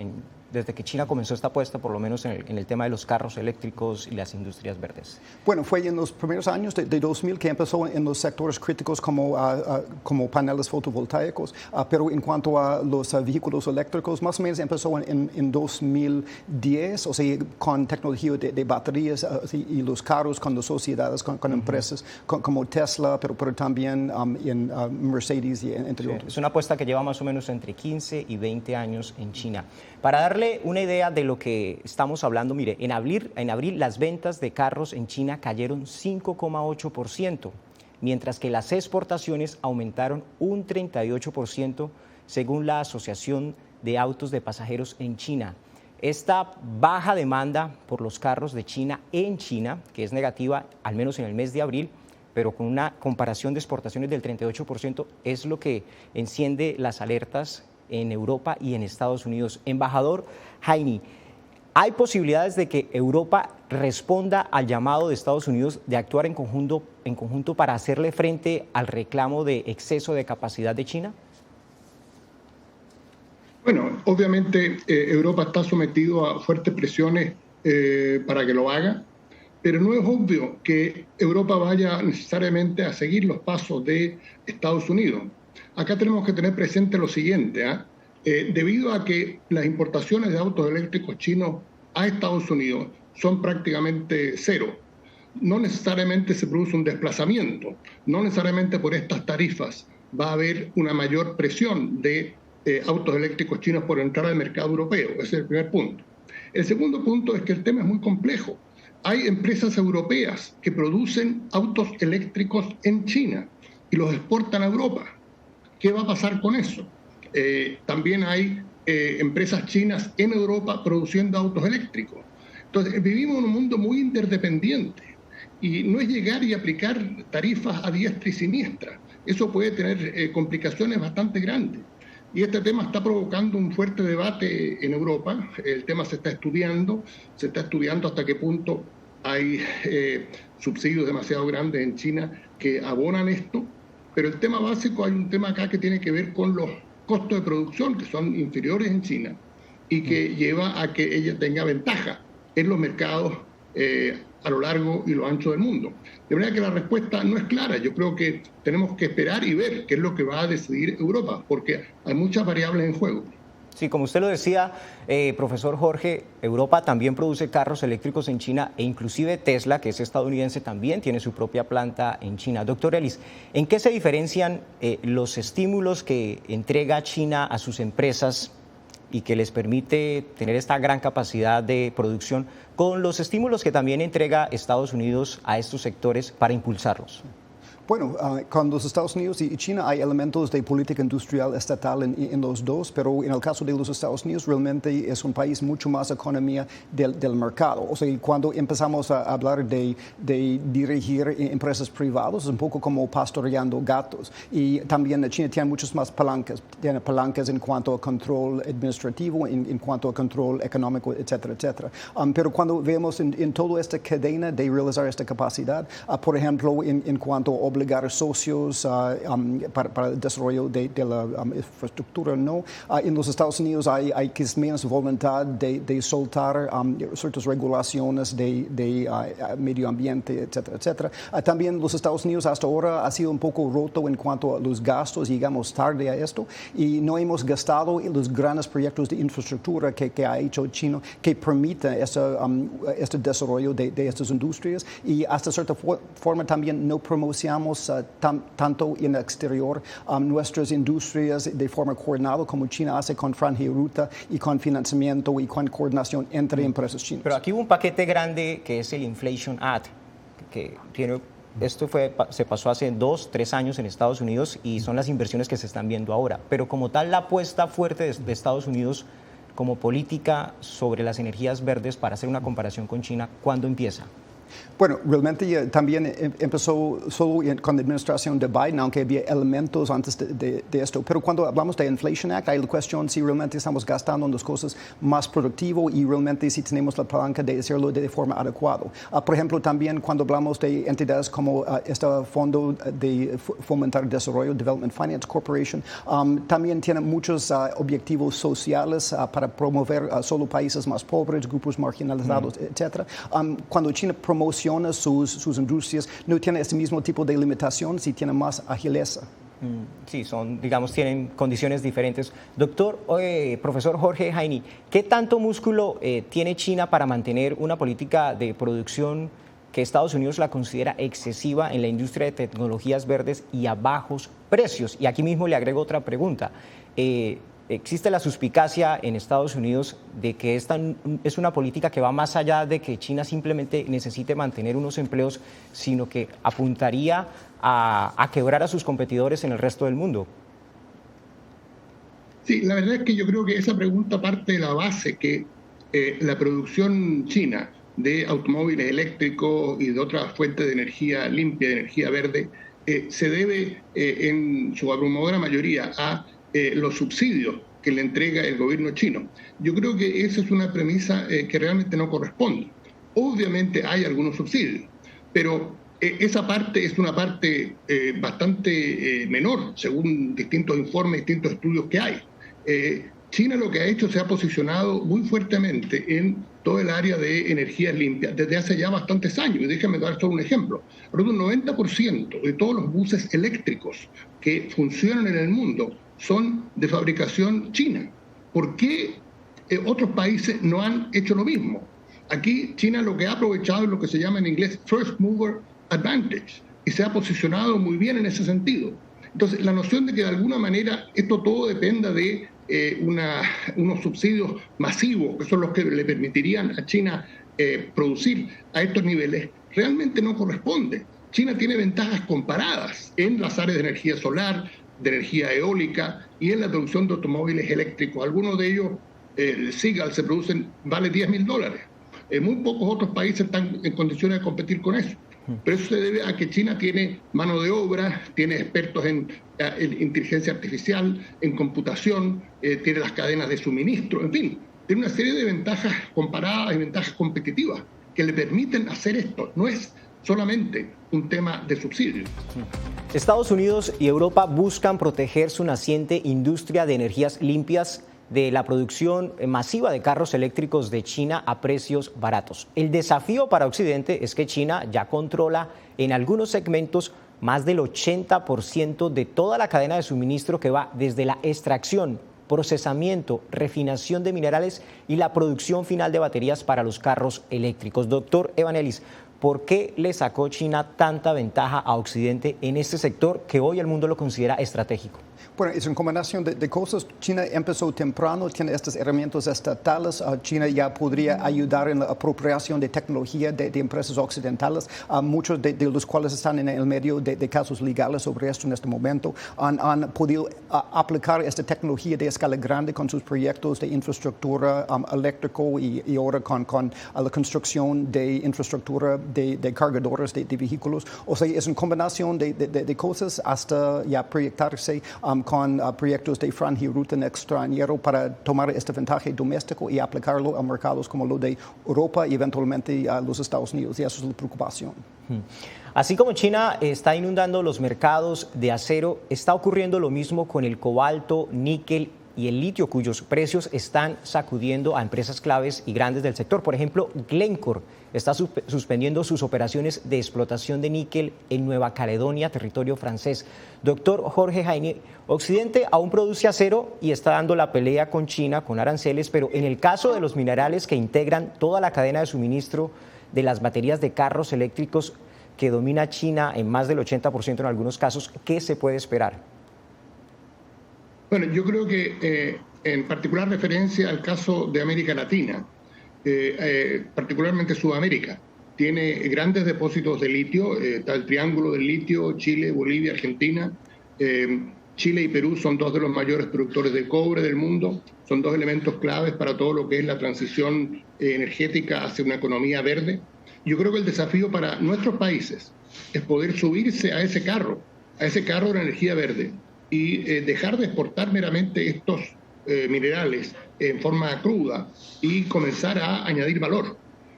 desde que China comenzó esta apuesta, por lo menos en el tema de los carros eléctricos y las industrias verdes? Bueno, fue en los primeros años de 2000 que empezó en los sectores críticos como paneles fotovoltaicos, pero en cuanto a los vehículos eléctricos, más o menos empezó en 2010, o sea, con tecnología de baterías y los carros con las sociedades, con empresas como Tesla, pero también en Mercedes y entre otros. Es una apuesta que lleva más o menos entre 15 y 20 años en China. Para darle una idea de lo que estamos hablando, mire, en abril las ventas de carros en China cayeron 5,8%, mientras que las exportaciones aumentaron un 38%, según la Asociación de Autos de Pasajeros en China. Esta baja demanda por los carros de China en China, que es negativa al menos en el mes de abril, pero con una comparación de exportaciones del 38%, es lo que enciende las alertas en Europa y en Estados Unidos. Embajador Heine, ¿hay posibilidades de que Europa responda al llamado de Estados Unidos de actuar en conjunto para hacerle frente al reclamo de exceso de capacidad de China? Bueno, obviamente Europa está sometido a fuertes presiones para que lo haga, pero no es obvio que Europa vaya necesariamente a seguir los pasos de Estados Unidos. Acá tenemos que tener presente lo siguiente, debido a que las importaciones de autos eléctricos chinos a Estados Unidos son prácticamente cero, no necesariamente se produce un desplazamiento, no necesariamente por estas tarifas va a haber una mayor presión de autos eléctricos chinos por entrar al mercado europeo. Ese es el primer punto. El segundo punto es que el tema es muy complejo. hay empresas europeas que producen autos eléctricos en China y los exportan a Europa. ¿Qué va a pasar con eso? También hay empresas chinas en Europa produciendo autos eléctricos. Entonces, vivimos en un mundo muy interdependiente y no es llegar y aplicar tarifas a diestra y siniestra. Eso puede tener complicaciones bastante grandes. Y este tema está provocando un fuerte debate en Europa. El tema se está estudiando hasta qué punto hay subsidios demasiado grandes en China que abonan esto. Pero el tema básico, hay un tema acá que tiene que ver con los costos de producción, que son inferiores en China y que lleva a que ella tenga ventaja en los mercados a lo largo y lo ancho del mundo. De manera que la respuesta no es clara. Yo creo que tenemos que esperar y ver qué es lo que va a decidir Europa, porque hay muchas variables en juego. Sí, como usted lo decía, profesor Jorge, Europa también produce carros eléctricos en China e inclusive Tesla, que es estadounidense, también tiene su propia planta en China. Doctor Ellis, ¿en qué se diferencian los estímulos que entrega China a sus empresas y que les permite tener esta gran capacidad de producción con los estímulos que también entrega Estados Unidos a estos sectores para impulsarlos? Bueno, con los Estados Unidos y China hay elementos de política industrial estatal en los dos, pero en el caso de los Estados Unidos realmente es un país mucho más economía del mercado. O sea, cuando empezamos a hablar de dirigir empresas privadas, es un poco como pastoreando gatos. Y también China tiene muchas más palancas. Tiene palancas en cuanto a control administrativo, en cuanto a control económico, etcétera, etcétera. Pero cuando vemos en toda esta cadena de realizar esta capacidad, por ejemplo, en cuanto a obligar socios para el desarrollo de la infraestructura, ¿no? En los Estados Unidos hay menos voluntad de soltar ciertas regulaciones de medio ambiente, etcétera, etcétera. También los Estados Unidos hasta ahora ha sido un poco roto en cuanto a los gastos, llegamos tarde a esto y no hemos gastado en los grandes proyectos de infraestructura que ha hecho China que permita este desarrollo de estas industrias y hasta cierta forma también no promocionamos tanto en el exterior nuestras industrias de forma coordinada como China hace con Franja y Ruta y con financiamiento y con coordinación entre empresas chinas. Pero aquí hubo un paquete grande que es el Inflation Act, que tiene... Esto se pasó hace 2-3 años en Estados Unidos y son las inversiones que se están viendo ahora. Pero como tal, la apuesta fuerte de Estados Unidos como política sobre las energías verdes, para hacer una comparación con China, ¿cuándo empieza? Bueno, realmente también empezó solo con la administración de Biden, aunque había elementos antes de esto. Pero cuando hablamos de Inflation Act, hay la cuestión si realmente estamos gastando en las cosas más productivo y realmente si tenemos la palanca de hacerlo de forma adecuada. Por ejemplo, también cuando hablamos de entidades como este Fondo de Fomentar Desarrollo, Development Finance Corporation, también tiene muchos objetivos sociales para promover solo países más pobres, grupos marginalizados, etc. Cuando China promociona sus industrias, no tiene ese mismo tipo de limitación, si tiene más agileza. Sí, tienen condiciones diferentes. Doctor, profesor Jorge Jaini, ¿qué tanto músculo tiene China para mantener una política de producción que Estados Unidos la considera excesiva en la industria de tecnologías verdes y a bajos precios? Y aquí mismo le agrego otra pregunta. Existe la suspicacia en Estados Unidos de que esta es una política que va más allá de que China simplemente necesite mantener unos empleos, sino que apuntaría a quebrar a sus competidores en el resto del mundo. Sí, la verdad es que yo creo que esa pregunta parte de la base que la producción china de automóviles eléctricos y de otras fuentes de energía limpia, de energía verde, se debe en su abrumadora mayoría a los subsidios que le entrega el gobierno chino. Yo creo que esa es una premisa que realmente no corresponde. Obviamente hay algunos subsidios, pero esa parte es una parte bastante menor, según distintos informes, distintos estudios que hay. China lo que ha hecho, se ha posicionado muy fuertemente en todo el área de energías limpias desde hace ya bastantes años. Y déjame dar solo un ejemplo. Un 90% de todos los buses eléctricos que funcionan en el mundo son de fabricación china. ¿Por qué otros países no han hecho lo mismo? Aquí China lo que ha aprovechado es lo que se llama en inglés First Mover Advantage y se ha posicionado muy bien en ese sentido. Entonces, la noción de que de alguna manera esto todo dependa de unos subsidios masivos, que son los que le permitirían a China producir a estos niveles realmente no corresponde. China tiene ventajas comparadas en las áreas de energía solar, de energía eólica y en la producción de automóviles eléctricos. Algunos de ellos, el Seagull se producen, vale $10,000. Muy pocos otros países están en condiciones de competir con eso. Pero eso se debe a que China tiene mano de obra, tiene expertos en inteligencia artificial, en computación, tiene las cadenas de suministro, en fin, tiene una serie de ventajas comparadas y ventajas competitivas que le permiten hacer esto. No es solamente un tema de subsidios. Estados Unidos y Europa buscan proteger su naciente industria de energías limpias de la producción masiva de carros eléctricos de China a precios baratos. El desafío para Occidente es que China ya controla en algunos segmentos más del 80% de toda la cadena de suministro que va desde la extracción, procesamiento, refinación de minerales y la producción final de baterías para los carros eléctricos. Doctor Evangelis, ¿por qué le sacó China tanta ventaja a Occidente en este sector que hoy el mundo lo considera estratégico? Bueno, es una combinación de cosas. China empezó temprano, tiene estas herramientas estatales. China ya podría ayudar en la apropiación de tecnología de empresas occidentales, muchos de los cuales están en el medio de casos legales sobre esto en este momento. Han podido aplicar esta tecnología de escala grande con sus proyectos de infraestructura eléctrico y ahora con la construcción de infraestructura de cargadores de vehículos. O sea, es una combinación de cosas hasta ya proyectarse con proyectos de franja y ruta en extranjero para tomar este ventaja doméstico y aplicarlo a mercados como lo de Europa y eventualmente a los Estados Unidos. Y eso es la preocupación. Así como China está inundando los mercados de acero, está ocurriendo lo mismo con el cobalto, níquel y el litio, cuyos precios están sacudiendo a empresas claves y grandes del sector. Por ejemplo, Glencore está suspendiendo sus operaciones de explotación de níquel en Nueva Caledonia, territorio francés. Doctor Jorge Jaini, Occidente aún produce acero y está dando la pelea con China, con aranceles, pero en el caso de los minerales que integran toda la cadena de suministro de las baterías de carros eléctricos que domina China en más del 80% en algunos casos, ¿qué se puede esperar? Bueno, yo creo que en particular referencia al caso de América Latina, particularmente Sudamérica, tiene grandes depósitos de litio, está el triángulo del litio, Chile, Bolivia, Argentina. Chile y Perú son dos de los mayores productores de cobre del mundo, son dos elementos claves para todo lo que es la transición energética hacia una economía verde. Yo creo que el desafío para nuestros países es poder subirse a ese carro de la energía verde, y dejar de exportar meramente estos minerales en forma cruda y comenzar a añadir valor.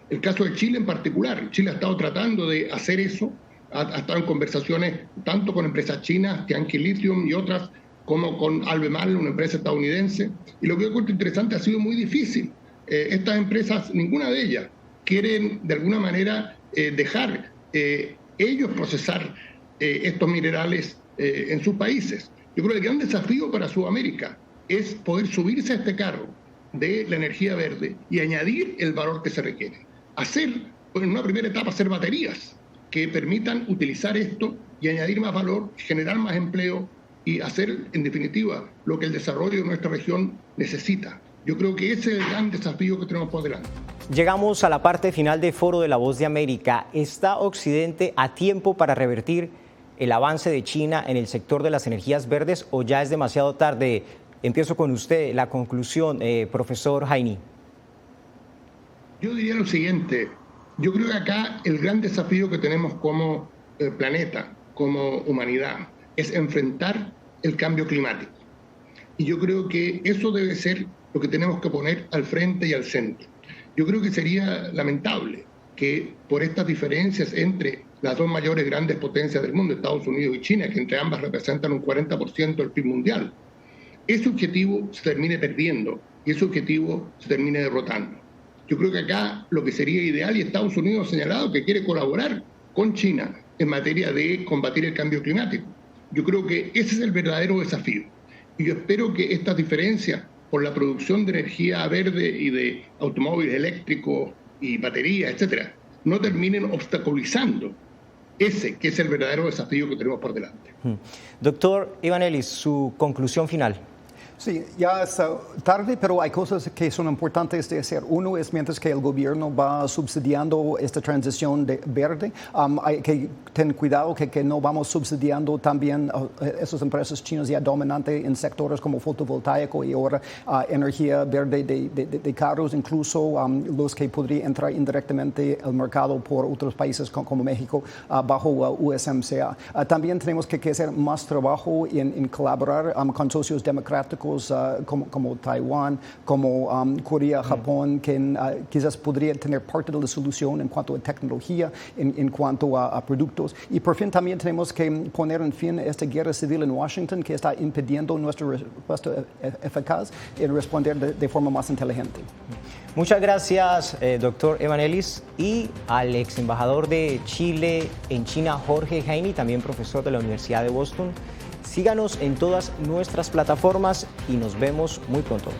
El caso de Chile en particular, Chile ha estado tratando de hacer eso, ha estado en conversaciones tanto con empresas chinas, Tianqi Lithium y otras, como con Albemarle, una empresa estadounidense, y lo que yo encuentro interesante ha sido muy difícil. Estas empresas, ninguna de ellas, quieren de alguna manera dejar ellos procesar estos minerales en sus países. Yo creo que el gran desafío para Sudamérica es poder subirse a este carro de la energía verde y añadir el valor que se requiere. En una primera etapa, hacer baterías que permitan utilizar esto y añadir más valor, generar más empleo y hacer, en definitiva, lo que el desarrollo de nuestra región necesita. Yo creo que ese es el gran desafío que tenemos por delante. Llegamos a la parte final de Foro de la Voz de América. ¿Está Occidente a tiempo para revertir el avance de China en el sector de las energías verdes o ya es demasiado tarde? Empiezo con usted, la conclusión, profesor Jaini. Yo diría lo siguiente, yo creo que acá el gran desafío que tenemos como planeta, como humanidad, es enfrentar el cambio climático. Y yo creo que eso debe ser lo que tenemos que poner al frente y al centro. Yo creo que sería lamentable que por estas diferencias entre las dos mayores grandes potencias del mundo, Estados Unidos y China, que entre ambas representan un 40% del PIB mundial, ese objetivo se termine perdiendo y ese objetivo se termine derrotando. Yo creo que acá lo que sería ideal, y Estados Unidos ha señalado que quiere colaborar con China en materia de combatir el cambio climático. Yo creo que ese es el verdadero desafío. Y yo espero que estas diferencias por la producción de energía verde y de automóviles eléctricos y baterías, etcétera, no terminen obstaculizando ese que es el verdadero desafío que tenemos por delante. Doctor Evangelis, su conclusión final. Sí, ya es tarde, pero hay cosas que son importantes de hacer. Uno es mientras que el gobierno va subsidiando esta transición verde, hay que tener cuidado que no vamos subsidiando también esas empresas chinas ya dominantes en sectores como fotovoltaico y ahora energía verde de carros, incluso los que podrían entrar indirectamente al mercado por otros países como México bajo USMCA. También tenemos que hacer más trabajo en colaborar con socios democráticos como Taiwán, como Corea, Japón, que quizás podría tener parte de la solución en cuanto a tecnología, en cuanto a productos. Y por fin también tenemos que poner en fin a esta guerra civil en Washington que está impidiendo nuestra respuesta eficaz y responder de forma más inteligente. Muchas gracias, doctor Emanelis, y al ex embajador de Chile en China, Jorge Heine, también profesor de la Universidad de Boston. Síganos en todas nuestras plataformas y nos vemos muy pronto.